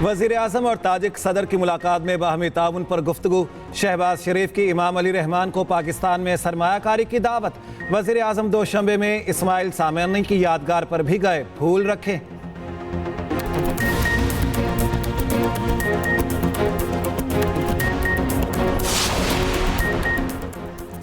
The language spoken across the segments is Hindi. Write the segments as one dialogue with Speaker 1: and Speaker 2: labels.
Speaker 1: वज़ीर आज़म और ताजिक सदर की मुलाकात में बाहमी ताउन पर गुफ्तगू। शहबाज शरीफ की इमाम अली रहमान को पाकिस्तान में सरमायाकारी की दावत। वज़ीर आज़म दोशंबे में इस्माइल सामनी की यादगार पर भी गए, फूल रखे।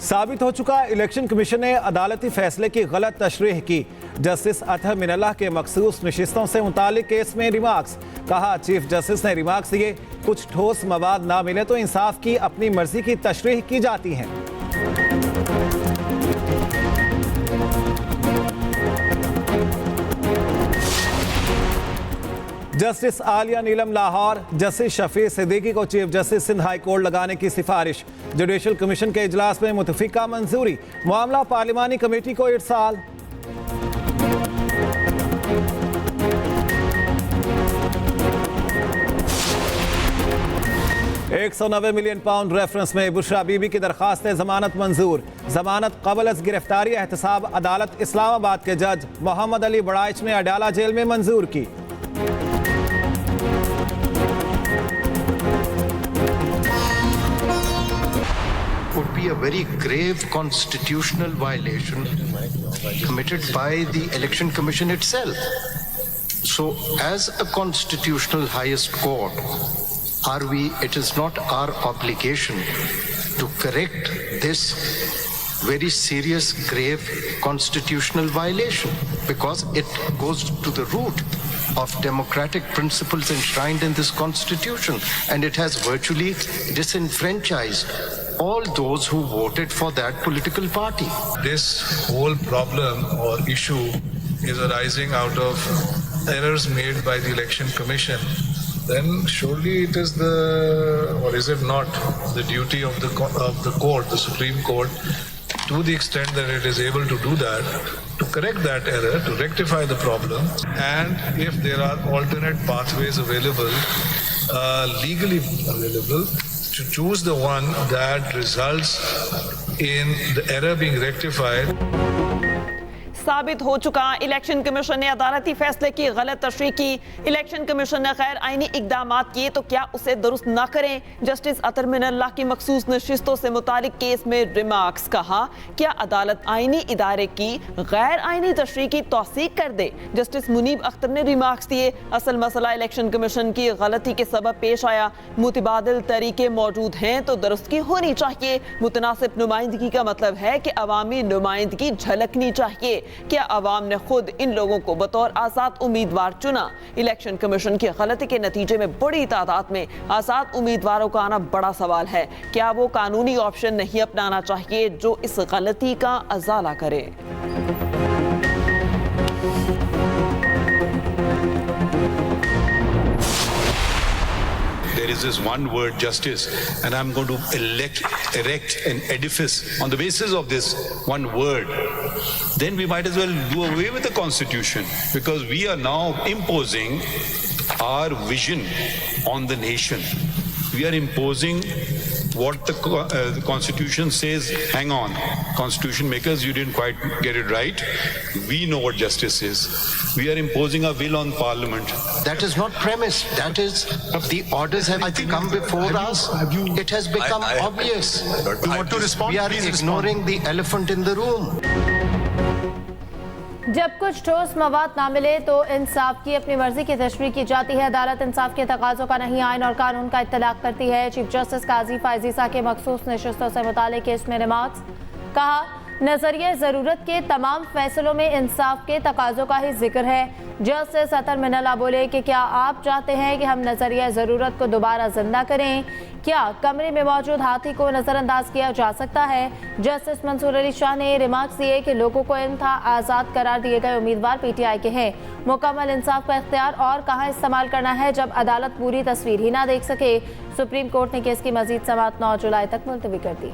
Speaker 1: साबित हो चुका, इलेक्शन कमीशन ने अदालती फैसले की गलत तशरीह की। जस्टिस अतहर मिनल्लाह के मखसूस नशिस्तों से मुतालिक केस में रिमार्क्स। कहा, चीफ जस्टिस ने रिमार्क्स दिए, कुछ ठोस मवाद ना मिले तो इंसाफ की अपनी मर्जी की तशरीह की जाती है। जस्टिस आलिया नीलम लाहौर, जस्टिस शफी सिद्दीकी को chief justice Sindh high court लगाने की सिफारिश। जुडिशल कमीशन के इजलास में मुतफिका मंजूरी, मामला पार्लिमानी कमेटी को इरसाल। £190 मिलियन रेफरेंस में बुशरा बीबी की दरखास्त जमानत मंजूर। जमानत कबल अज गिरफ्तारी एहतसाब अदालत इस्लामाबाद के जज मोहम्मद अली बड़ाइच ने अडाला जेल में मंजूर की।
Speaker 2: Would be a very grave constitutional violation committed by the Election Commission itself. So, as a constitutional highest court, it is not our obligation to correct this very serious, grave constitutional violation, because it goes to the root of democratic principles enshrined in this constitution, and it has virtually disenfranchised all those who voted for that political party.
Speaker 3: This whole problem or issue is arising out of errors made by the Election Commission. Then surely it is or is it not, the duty of the court, the Supreme Court, to the extent that it is able to do that, to correct that error, to rectify the problem, and if there are alternate pathways available, legally available, to choose the one that results in the error being rectified.
Speaker 4: साबित हो चुका, इलेक्शन कमीशन ने अदालती फैसले की गलत तशरीह की। इलेक्शन कमीशन ने गैर आईनी इकदाम किए तो क्या उसे दुरुस्त न करें। जस्टिस अतहर मिनल्लाह की मखसूस नशिस्तों से मुतालिक केस में रिमार्क्स। कहा, क्या अदालत आईनी इदारे की गैर आईनी तशरीह की तौसीक कर दे। जस्टिस मुनीब अख्तर ने रिमार्क्स दिए, असल मसला इलेक्शन कमीशन की गलती के सबब पेश आया, मुतबादिल तरीके मौजूद हैं तो दुरुस्तगी होनी चाहिए। मुतनासिब नुमाइंदगी का मतलब है कि अवामी नुमाइंदगी झलकनी चाहिए। क्या अवाम ने खुद इन लोगों को बतौर आजाद उम्मीदवार चुना। इलेक्शन कमीशन की गलती के नतीजे में बड़ी तादाद में आजाद उम्मीदवारों का आना बड़ा सवाल है। क्या वो कानूनी ऑप्शन नहीं अपनाना चाहिए जो इस गलती का अजाला करे।
Speaker 5: There is this one word, justice, and I'm going to erect an edifice on the basis of this one word. Then we might as well do away with the Constitution, because we are now imposing our vision on the nation. We are imposing what the Constitution says. Hang on, Constitution makers, you didn't quite get it right. We know what justice is. We are imposing our will on Parliament.
Speaker 2: That is not premise. That is, the orders have come before us. It has become obvious.
Speaker 3: You want to respond?
Speaker 2: We are ignoring the elephant in the room.
Speaker 6: जब कुछ ठोस मवाद ना मिले तो इंसाफ की अपनी मर्जी की तशरीह की जाती है। अदालत इंसाफ के तकाज़ों का नहीं, आइन और कानून का इत्तलाक करती है। चीफ जस्टिस काजी फायजीसा के मखसूस नशिस्तों से मुतालिक केस में रिमार्क्स। कहा, नजरिए ज़रूरत के तमाम फैसलों में इंसाफ के तकाज़ों का ही जिक्र है। जस्टिस अतहर मिनल्लाह बोले कि क्या आप चाहते हैं कि हम नजरिया ज़रूरत को दोबारा जिंदा करें। क्या कमरे में मौजूद हाथी को नज़रअंदाज किया जा सकता है। जस्टिस मंसूर अली शाह ने रिमार्क्स दिए कि लोगों को इंतहा आज़ाद करार दिए गए उम्मीदवार PTI के हैं। मुकम्मल इंसाफ का इख्तियार और कहाँ इस्तेमाल करना है जब अदालत पूरी तस्वीर ही ना देख सके। सुप्रीम कोर्ट ने केस की मजीद समाअत 9 जुलाई तक मुलतवी कर दी।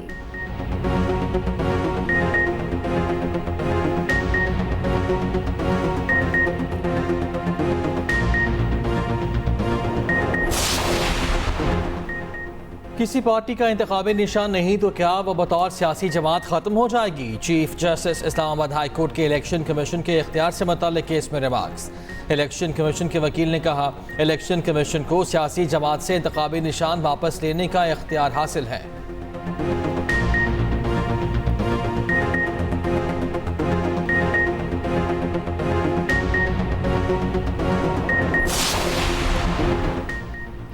Speaker 7: किसी पार्टी का इंतखाबी निशान नहीं तो क्या वो बतौर सियासी जमात ख़त्म हो जाएगी? Chief justice Islamabad high court के इलेक्शन कमीशन के इख्तियार से मुताल्लिक केस में रिमार्क्स। इलेक्शन कमीशन के वकील ने कहा, इलेक्शन कमीशन को सियासी जमात से इंतखाबी निशान वापस लेने का इख्तियार हासिल है।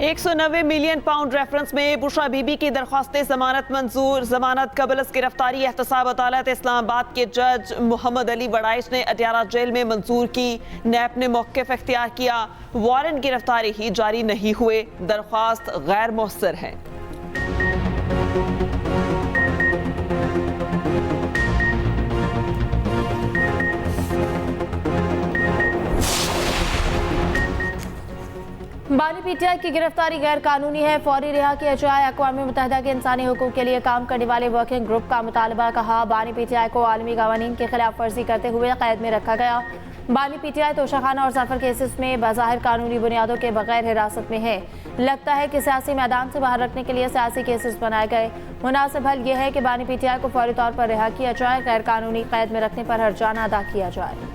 Speaker 4: £190 मिलियन रेफरेंस में बुशरा बीबी की दरख्वास्त जमानत मंजूर। जमानत कबल गिरफ्तारी एहतसाब अदालत इस्लामाबाद के जज मोहम्मद अली वड़ाइश ने अडियाला जेल में मंजूर की। नैब ने मौक़िफ़ इख्तियार किया, वारंट गिरफ्तारी ही जारी नहीं हुए, दरख्वास्त गैर मौसर है।
Speaker 6: बानी पीटीआई की गिरफ्तारी गैर कानूनी है, फौरी रिहा किया जाए। अक़वाम मुत्तहिदा के इंसानी हुकूक के लिए काम करने वाले वर्किंग ग्रुप का मुतालबा। कहा, बानी पीटीआई को आलमी कवानीन की खिलाफ वर्जी करते हुए कैद में रखा गया। बानी पीटीआई तोशाखाना और सफर केसेस में बज़ाहिर कानूनी बुनियादों के बगैर हिरासत में है। लगता है कि सियासी मैदान से बाहर रखने के लिए सियासी केसेस बनाए गए। मुनासिब हल यह है कि बानी पीटीआई को फौरी तौर पर रिहा किया जाए, गैर कानूनी कैद में रखने पर हर्जाना अदा किया जाए।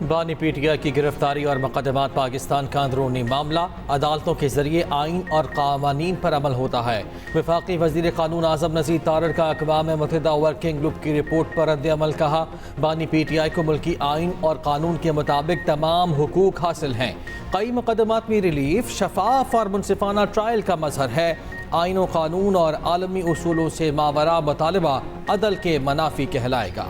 Speaker 7: बानी पीटीआई की गिरफ्तारी और मुकदमात पाकिस्तान का अंदरूनी मामला, अदालतों के जरिए आइन और कानून पर अमल होता है। वफाकी वज़ीर क़ानून आज़म नज़ीर तारर का अक़वाम मुत्तहिदा वर्किंग ग्रुप की रिपोर्ट पर रद्द अमल। कहा, बानी पीटीआई को मुल्की आइन और कानून के मुताबिक तमाम हुकूक हासिल हैं। कई मुकदमात में रिलीफ, शफाफ और मुनसिफाना ट्रायल का मजहर है। आइन और कानून और आलमी उसूलों से मावरा मुतालबा अदल के मनाफी कहलाएगा।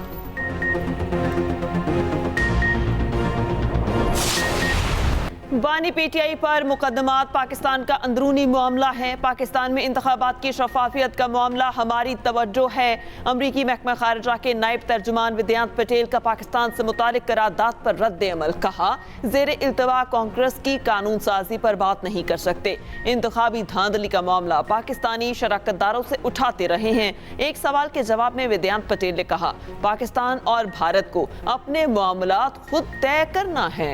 Speaker 4: बानी पीटीआई पर मुकदमात पाकिस्तान का अंदरूनी मामला है। पाकिस्तान में इंतखाबात की शफाफियत का मामला हमारी तवज्जो है। अमरीकी महकमा खारजा के नायब तर्जुमान विद्यांत पटेल का पाकिस्तान से मुतालिक करारदाद पर रद्द अमल। कहा, ज़ेर इल्तवा कांग्रेस की कानून साजी पर बात नहीं कर सकते। इंतखाबी धांधली का मामला पाकिस्तानी शराकतदारों से उठाते रहे हैं। एक सवाल के जवाब में विद्यांत पटेल ने कहा, पाकिस्तान और भारत को अपने मामलात खुद तय करना है।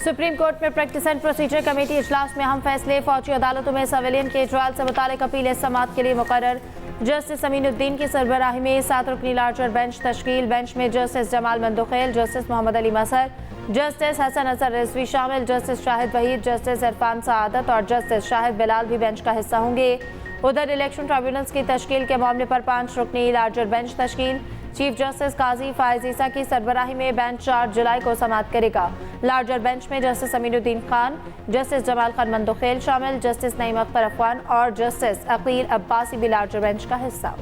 Speaker 6: सुप्रीम कोर्ट में प्रैक्टिस एंड प्रोसीजर कमेटी इजलास में अहम फैसले। फौजी अदालतों में सिविलियन के ट्रायल से मुतालिक अपील समाअत के लिए मुकर्रर। जस्टिस अमीनुद्दीन की सरबराही में 7 रुकनी लार्जर बेंच तश्कील। बेंच में justice Jamal Mandokhel, justice Mohammad Ali Mazhar, justice Hasan Azhar Rizvi शामिल। जस्टिस शाहिद वहीद, जस्टिस इरफान सआदत और जस्टिस शाहिद बिलाल भी बेंच का हिस्सा होंगे। उधर इलेक्शन ट्राइब्यूनल्स की तश्कील के मामले पर 5 रुकनी लार्जर बेंच तश्कील। चीफ जस्टिस काजी फायज ईसा की सरबराही में बेंच 4 जुलाई को समाअत करेगा। लार्जर बेंच में जस्टिस अमीनुद्दीन खान, जस्टिस जमाल खान मंदुखेल शामिल, जस्टिस नईम अख्तर अफगान और जस्टिस अकील अब्बासी भी लार्जर बेंच का हिस्सा।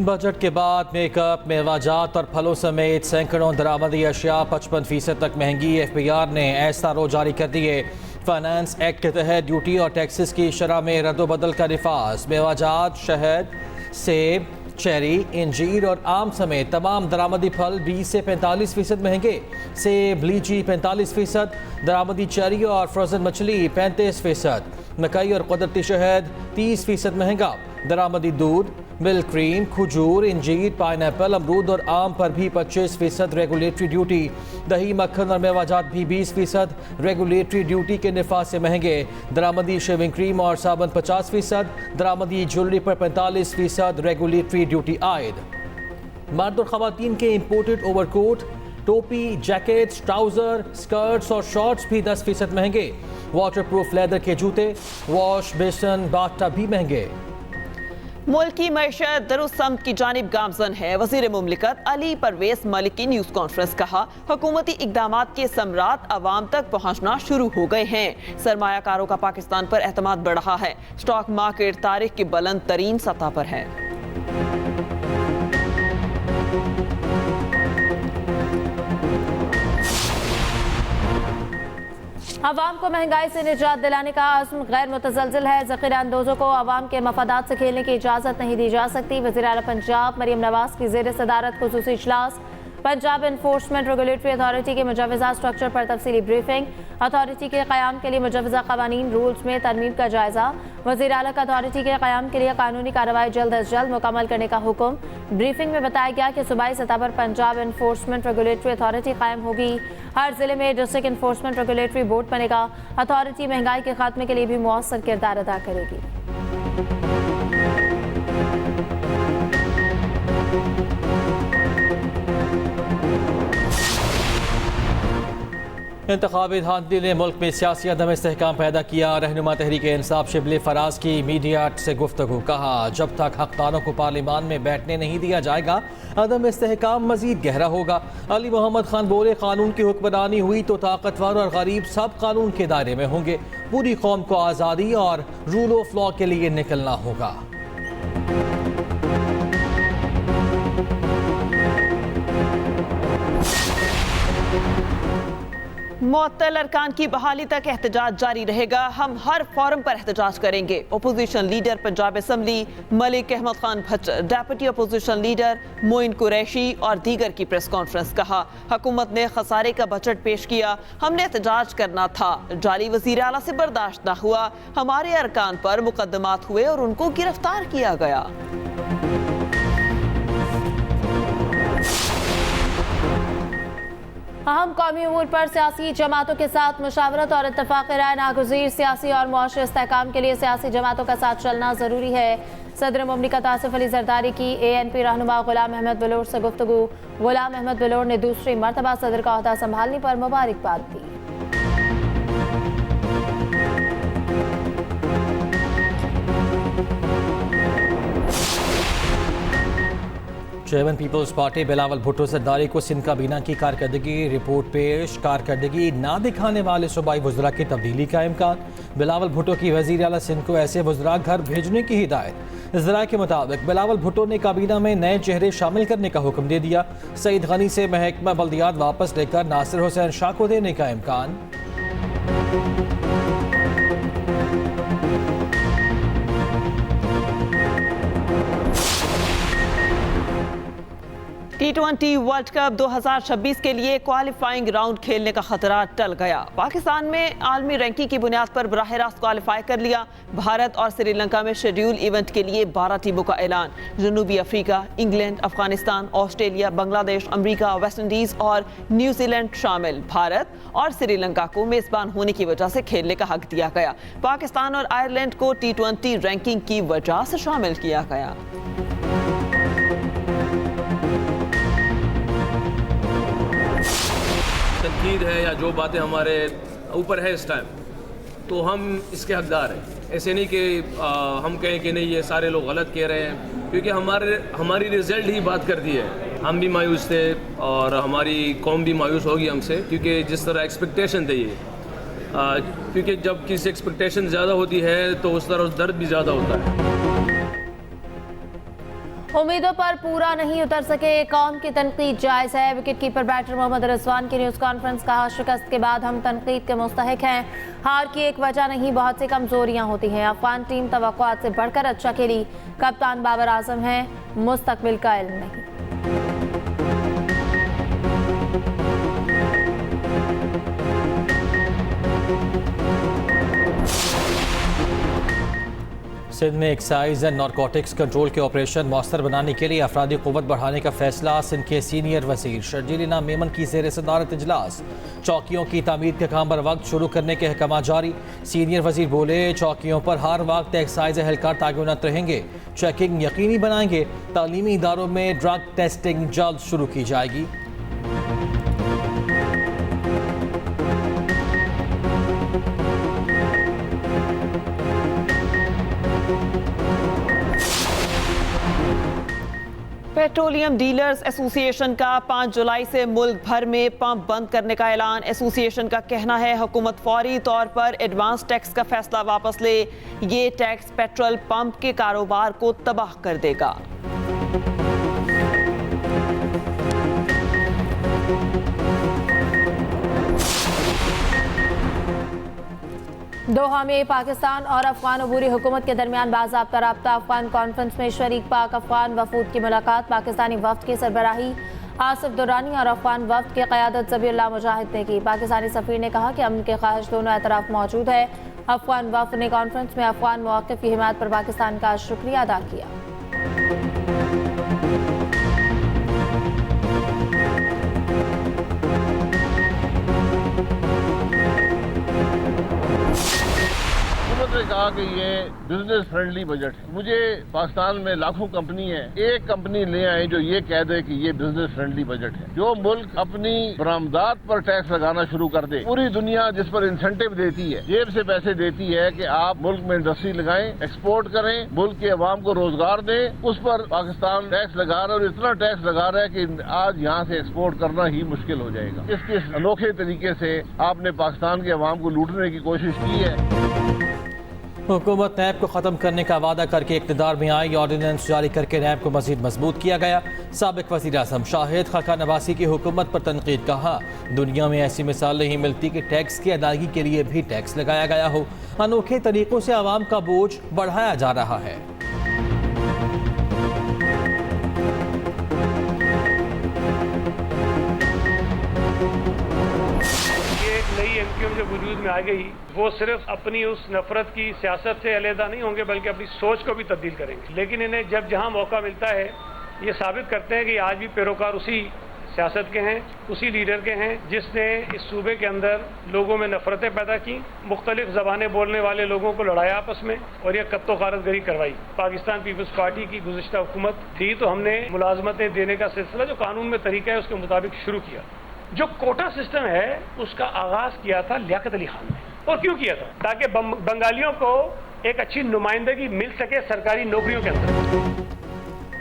Speaker 7: बजट के बाद मेकअप, मेवाजात और फलों समेत सैकड़ों दरामदी अशिया 55% तक महंगी। FBI ने एसआरओ जारी कर दिए। फाइनेंस एक्ट के तहत ड्यूटी और टैक्सेस की शरह में रद्दोबदल का निफाज। मेवाजात, शहद, सेब, चेरी, इंजीर और आम समेत तमाम दरामदी फल 20 से 45% महंगे। सेब, लीची 45%, दरामदी चेरी और फ्रोजन मछली 35%, मकई और कुदरती शहद 30% महंगा। दरामदी दूध, मिल्क क्रीम, खजूर, इंजीर, पाइनएप्पल, अमरूद और आम पर भी 25% रेगुलेटरी ड्यूटी। दही, मक्खन और मेवाजात भी 20% रेगुलेटरी ड्यूटी के निफाज से महंगे। दरामदी शेविंग क्रीम और साबुन 50%, दरामदी ज्वेलरी पर 45% रेगुलेटरी ड्यूटी आयद। मर्द और खवातीन के इम्पोर्टेड ओवरकोट, टोपी, जैकेट्स, ट्राउजर, स्कर्ट्स और शॉर्ट्स भी 10% महंगे। वाटरप्रूफ लेदर के जूते, वॉश बेसन, बाथटब भी महंगे।
Speaker 4: मुल्क की मैशत दुरुस्त सम्त की जानिब गामजन है। वज़ीर मुमलिकत अली परवेज मलिक की न्यूज़ कॉन्फ्रेंस। कहा, हुकूमती इक़दामात के समरात अवाम तक पहुँचना शुरू हो गए हैं। सरमायाकारों का पाकिस्तान पर एतमाद बढ़ रहा है। स्टॉक मार्केट तारीख की बुलंद तरीन सतह पर है।
Speaker 6: अवाम को महंगाई से निजात दिलाने का अज़्म गैर मुतज़लज़िल है। ज़ख़ीरा अंदोज़ों को अवाम के मफादात से खेलने की इजाज़त नहीं दी जा सकती। वज़ीर आला पंजाब मरीम नवाज़ की ज़ेर सदारत खुसूसी इजलास। पंजाब एनफोर्समेंट रेगुलेटरी अथॉरिटी के मुजवज़ा स्ट्रक्चर पर तफसीली ब्रीफिंग। अथॉरिटी के क़याम के लिए मुजवज़ा क़वानीन रूल्स में तरमीम का जायज़ा। वज़ीर आला का अथॉरिटी के क़याम के लिए कानूनी कार्रवाई जल्द अज जल्द मुकम्मल करने का हुक्म। ब्रीफिंग में बताया गया कि सूबाई सतह पर पंजाब एनफोर्समेंट रेगुलेटरी अथॉरिटी कायम होगी। हर जिले में डिस्ट्रिक्ट एनफोर्समेंट रेगुलेटरी बोर्ड बनेगा। अथॉरिटी महंगाई के खात्मे के लिए भी मौसर किरदार अदा करेगी।
Speaker 7: इंतखाबी धांधली ने मुल्क में सियासी अदम इस्तेहकाम पैदा किया। रहनुमा तहरीक इंसाफ शिबली फराज की मीडिया से गुफ्तगू। कहा, जब तक हकदारों को पार्लिमान में बैठने नहीं दिया जाएगा अदम इस्तेहकाम मजीद गहरा होगा। अली मोहम्मद खान बोले, कानून की हुक्मरानी हुई तो ताकतवर और गरीब सब कानून के दायरे में होंगे। पूरी कौम को आज़ादी और रूल ऑफ लॉ के लिए निकलना होगा।
Speaker 4: मुअत्तल अरकान की बहाली तक एहतजाज जारी रहेगा। हम हर फोरम पर एहतजाज करेंगे। Opposition leader Punjab assembly Malik Ahmad Khan Bhatt, deputy opposition leader Moin Qureshi और दीगर की प्रेस कॉन्फ्रेंस। कहा, हुकूमत ने खसारे का बजट पेश किया, हमने एहतजाज करना था। जाली वज़ीर आला से बर्दाश्त न हुआ। हमारे अरकान पर मुकदमात हुए और उनको गिरफ्तार किया गया।
Speaker 6: अहम कौमी उमूर पर सियासी जमातों के साथ मुशावरत और इत्तफाक़ राय नागुज़ीर। सियासी और मुआशी इस्तेहकाम के लिए सियासी जमातों का साथ चलना ज़रूरी है। सदर मुमलिकत आसिफ अली जरदारी की ANP रहनुमा गुलाम अहमद बलोच से गुफ्तगू। गुलाम अहमद बलोच ने दूसरी मरतबा सदर का ओहदा संभालने पर मुबारकबाद दी।
Speaker 7: चेयरमैन पीपल्स पार्टी बिलावल भुट्टो जरदारी को सिंध काबीना की कारकर्दगी रिपोर्ट पेश। कारकर्दगी ना दिखाने वाले सूबाई वज़रा की तब्दीली का इम्कान। बिलावल भुट्टो की वज़ीर आला सिंध को ऐसे वज़रा घर भेजने की हिदायत। ज़राए के मुताबिक बिलावल भुट्टो ने काबीना में नए चेहरे शामिल करने का हुक्म दे दिया। सईद गनी से महकमा बल्दियात वापस लेकर नासिर हुसैन शाह को देने का इम्कान।
Speaker 4: T20 वर्ल्ड कप 2026 के लिए क्वालिफाइंग राउंड खेलने का खतरा टल गया। पाकिस्तान में आलमी रैंकिंग की बुनियाद पर बराह रास्त क्वालिफाई कर लिया। भारत और श्रीलंका में शेड्यूल इवेंट के लिए 12 टीमों का ऐलान। जनूबी Africa, England, Afghanistan, Australia, Bangladesh, America, West Indies और न्यूजीलैंड शामिल। भारत और श्रीलंका को मेजबान होने की वजह से खेलने का हक दिया गया। पाकिस्तान और आयरलैंड को T20 रैंकिंग की वजह से शामिल किया गया।
Speaker 8: तनकीद है या जो बातें हमारे ऊपर है इस टाइम, तो हम इसके हकदार हैं। ऐसे नहीं कि हम कहें कि नहीं ये सारे लोग गलत कह रहे हैं, क्योंकि हमारी रिजल्ट ही बात करती है। हम भी मायूस थे और हमारी कौम भी मायूस होगी हमसे, क्योंकि जिस तरह एक्सपेक्टेशन थे ये, क्योंकि जब किसी एक्सपेक्टेशन ज़्यादा होती है तो उस तरह दर्द भी ज़्यादा होता है।
Speaker 6: उम्मीदों पर पूरा नहीं उतर सके, कौम की तनकीद जायज़ है। Wicket keeper batter Mohammad Rizwan की न्यूज़ कॉन्फ्रेंस। कहा, शिकस्त के बाद हम तनकीद के मुस्तहिक हैं। हार की एक वजह नहीं, बहुत सी कमजोरियां होती हैं। अफगान टीम तवक्कुआत से बढ़कर अच्छा खेली। कप्तान बाबर आजम है, मुस्तकबिल का इल्म नहीं।
Speaker 7: सिंध में एक्साइज एंड नारकोटिक्स कंट्रोल के ऑपरेशन मौसर बनाने के लिए अफरादी क़ुव्वत बढ़ाने का फैसला। सिंध के सीनियर वज़ीर शर्जील इनाम मेमन की ज़ेर सदारत इजलास। चौकियों की तामीर के काम बर वक्त शुरू करने के अहकाम जारी। सीनियर वज़ीर बोले, चौकियों पर हर वक्त एक्साइज एहलकार तैनात रहेंगे। चेकिंग यकीनी बनाएंगे। तालीमी इदारों में ड्रग टेस्टिंग जल्द शुरू की जाएगी।
Speaker 4: पेट्रोलियम डीलर्स एसोसिएशन का 5 जुलाई से मुल्क भर में पंप बंद करने का ऐलान। एसोसिएशन का कहना है, हुकूमत फौरी तौर पर एडवांस टैक्स का फैसला वापस ले। ये टैक्स पेट्रोल पंप के कारोबार को तबाह कर देगा।
Speaker 6: दोहा में पाकिस्तान और अफगान अबूरी हुकूमत के दरमियान बाज़ाब्ता राब्ता। अफगान कॉन्फ्रेंस में शरीक पाक अफगान वफूद की मुलाकात। पाकिस्तानी वफ्द की सरबराही आसिफ दुरानी और अफगान वफ्द की क़यादत ज़बीउल्लाह मुजाहिद ने की। पाकिस्तानी सफ़ीर ने कहा कि अमन के ख्वाहिश दोनों एतराफ़ मौजूद है। अफगान वफ्द ने कॉन्फ्रेंस में अफगान मौक़िफ़ की हिमायत पर पाकिस्तान का शुक्रिया अदा किया।
Speaker 9: ने कहा कि ये बिजनेस फ्रेंडली बजट है। मुझे पाकिस्तान में लाखों कंपनी है, एक कंपनी ले आए जो ये कह दे कि ये बिजनेस फ्रेंडली बजट है। जो मुल्क अपनी बरामदात पर टैक्स लगाना शुरू कर दे, पूरी दुनिया जिस पर इंसेंटिव देती है, जेब से पैसे देती है कि आप मुल्क में इंडस्ट्री लगाएं, एक्सपोर्ट करें, मुल्क के अवाम को रोजगार दें, उस पर पाकिस्तान टैक्स लगा रहा है और इतना टैक्स लगा रहा है कि आज यहाँ से एक्सपोर्ट करना ही मुश्किल हो जाएगा। इस अनोखे तरीके से आपने पाकिस्तान के अवाम को लूटने की कोशिश की है।
Speaker 7: हुकूमत नैब को ख़त्म करने का वादा करके इक़्तिदार में आई। ऑर्डिनेंस जारी करके नैब को मज़ीद मजबूत किया गया। साबिक़ वज़ीर आज़म शाहिद खाकान अब्बासी की हुकूमत पर तनकीद। कहा, दुनिया में ऐसी मिसाल नहीं मिलती कि टैक्स की अदायगी के लिए भी टैक्स लगाया गया हो। अनोखे तरीक़ों से आवाम का बोझ बढ़ाया जा रहा है।
Speaker 10: नई एमक्यूएम जो वजूद में आ गई, वो सिर्फ अपनी उस नफरत की सियासत से अलहदा नहीं होंगे बल्कि अपनी सोच को भी तब्दील करेंगे। लेकिन इन्हें जब जहां मौका मिलता है ये साबित करते हैं कि आज भी पैरोकार उसी सियासत के हैं, उसी लीडर के हैं जिसने इस सूबे के अंदर लोगों में नफरतें पैदा की, मुख्तलिफ ज़बानें बोलने वाले लोगों को लड़ाया आपस में और यह कत्तो गारतगरी करवाई। पाकिस्तान पीपल्स पार्टी की गुज़िश्ता हुकूमत थी तो हमने मुलाजमतें देने का सिलसिला जो कानून में तरीका है उसके मुताबिक शुरू किया। जो कोटा सिस्टम है उसका आगाज किया था लियाकत अली खान ने। और क्यों किया था? ताकि बंगालियों को एक अच्छी नुमाइंदगी मिल सके सरकारी नौकरियों के अंदर।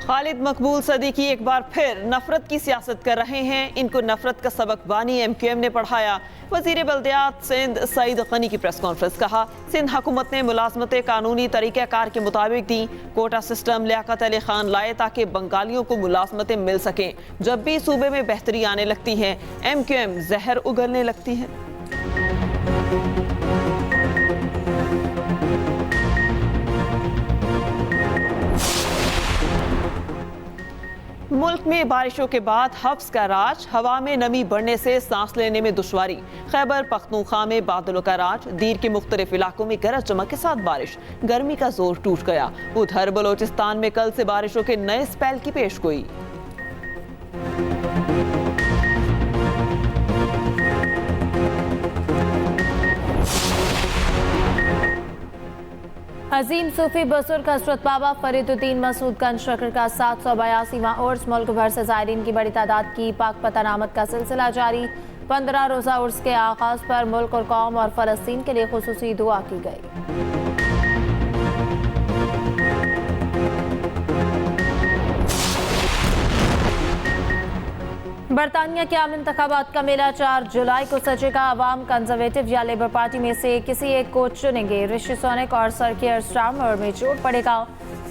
Speaker 4: खालिद मकबूल सदीकी एक बार फिर नफरत की सियासत कर रहे हैं। इनको नफरत का सबक बानी एमक्यूएम ने पढ़ाया। वजीर बल्दियात सिंध सईद गनी की प्रेस कॉन्फ्रेंस। कहा, सिंध हुकूमत ने मुलाजमतें कानूनी तरीक़ाकार के मुताबिक दी। कोटा सिस्टम लियाकत अली खान लाए ताकि बंगालियों को मुलाजमतें मिल सकें। जब भी सूबे में बेहतरी आने लगती है एमक्यूएम जहर उगलने लगती है। मुल्क में बारिशों के बाद हफ्स का राज। हवा में नमी बढ़ने से सांस लेने में दुश्वारी। खैबर पख्तूनख्वा में बादलों का राज। दीर के मुख्तलिफ इलाकों में गरज चमक के साथ बारिश। गर्मी का जोर टूट गया। उधर बलोचिस्तान में कल से बारिशों के नए स्पेल की पेशगोई।
Speaker 6: अजीम सूफी बुजुर्ग हज़रत बाबा फरीदुद्दीन मसूद गंज शक्र का 782वां उर्स। मुल्क भर से ज़ायरीन की बड़ी तादाद की पाक पतन आमद का सिलसिला जारी। 15 रोज़ा उर्स के आगाज़ पर मुल्क और कौम और फ़लस्तीन के लिए खुसूसी दुआ की गई। बरतानिया के आम इंतखाबात का मेला 4 जुलाई को सजेगा। अवाम कंजर्वेटिव या लेबर पार्टी में से किसी एक को चुनेंगे। ऋषि सुनक और सर कियर स्टारमर में चोट पड़ेगा।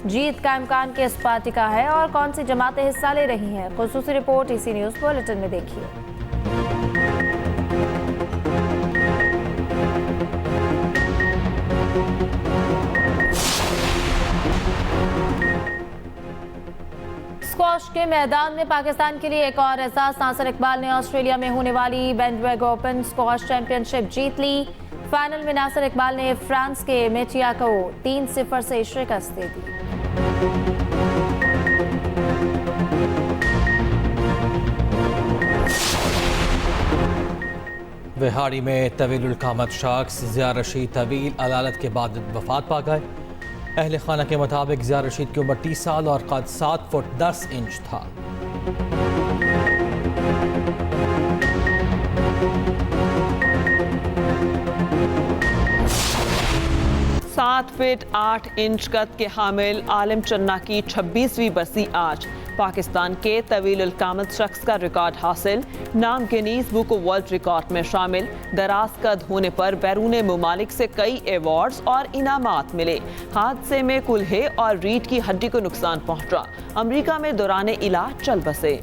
Speaker 6: जीत का इम्कान किस पार्टी का है और कौन सी जमातें हिस्सा ले रही हैं? खुसूसी रिपोर्ट इसी न्यूज़ बुलेटिन में देखिए। स्क्वॉश के मैदान में पाकिस्तान के लिए एक और एहसास। नासिर इकबाल ने ऑस्ट्रेलिया में होने वाली बैंडवेग ओपन स्क्वॉश चैंपियनशिप जीत ली। फाइनल में नासिर इकबाल ने फ्रांस के मेटिया को 3-0 से शिकस्त दे दी।
Speaker 7: बिहारी में तवील कामत शख्स ज़िया रशीद तवील अदालत के बाद वफात पा गए। अहल खाना के मुताबिक ज़िया रशीद की उम्र 30 साल और कद 7 फुट 10 इंच था।
Speaker 4: सात फीट 8 इंच कद के हामिल आलिम चन्ना की 26वीं बरसी आज। पाकिस्तान के तवील कामत शख्स का रिकॉर्ड हासिल। नाम Guinness book of world record में शामिल। दराज कद होने पर बैरून मुमालिक से कई अवार्ड्स और इनामात मिले। हादसे में कुल्हे और रीढ़ की हड्डी को नुकसान पहुंचा। अमेरिका में दौरान इलाज चल बसे।